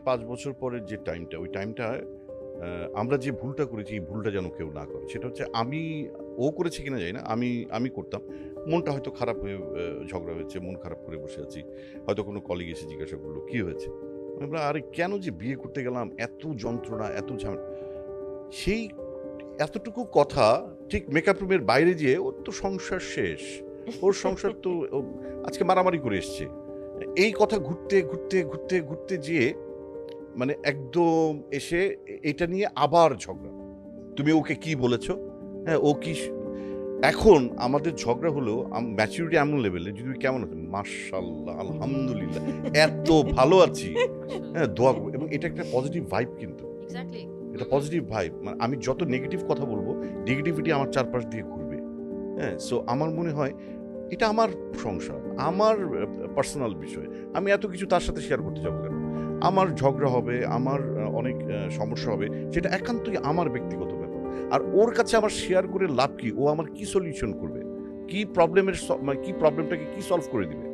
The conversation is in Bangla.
5 বছর পরের যে টাইমটা, ওই টাইমটা আমরা যে ভুলটা করেছি, এই ভুলটা যেন কেউ না করে। সেটা হচ্ছে ও করেছে কিনা জানি না, আমি করতাম। মনটা হয়তো খারাপ হয়ে ঝগড়া হয়েছে, মন খারাপ করে বসে আছি। হয়তো কোনো কলিগ এসে জিজ্ঞাসা করলো, "কি হয়েছে?" আমি বললাম, "আরে কেন যে বিয়ে করতে গেলাম? এত যন্ত্রণা, এত ঝামেলা।" সেই এতটুকু কথা ঠিক মেকআপ রুমের বাইরে যেয়ে ওর তো সংসার শেষ। ওর সংসার তো আজকে মারামারি করে এসছে। এই কথা ঘুরতে যেয়ে মানে একদম এসে এটা নিয়ে আবার ঝগড়া। তুমি ওকে কি বলেছ? হ্যাঁ, ও কি এখন আমাদের ঝগড়া হলো ম্যাচুরিটি এমন লেভেলে যদি কেমন আছেন? মাশাআল্লাহ, আলহামদুলিল্লাহ। এত ভালো আছি। হ্যাঁ, দোয়া করব এবং এটা একটা পজিটিভ ভাইব কিন্তু। এক্স্যাক্টলি। এটা পজিটিভ ভাইব। মানে আমি যত নেগেটিভ কথা বলব, নেগেটিভিটি আমার চারপাশ দিয়ে ঘুরবে। হ্যাঁ? সো আমার মনে হয় এটা আমার সংসার, আমার পার্সোনাল বিষয়। আমি এত কিছু তার সাথে শেয়ার করতে যাব কেন? আমার ঝগড়া হবে, আমার অনেক সমস্যা হবে। সেটা একান্তই আমার ব্যক্তিগত ব্যাপার। আর ওর কাছে আমার শেয়ার করে লাভ কি? ও আমার কি সলিউশন করবে? কি প্রবলেমের মানে কি প্রবলেমটাকে কি সলভ করে দিবে?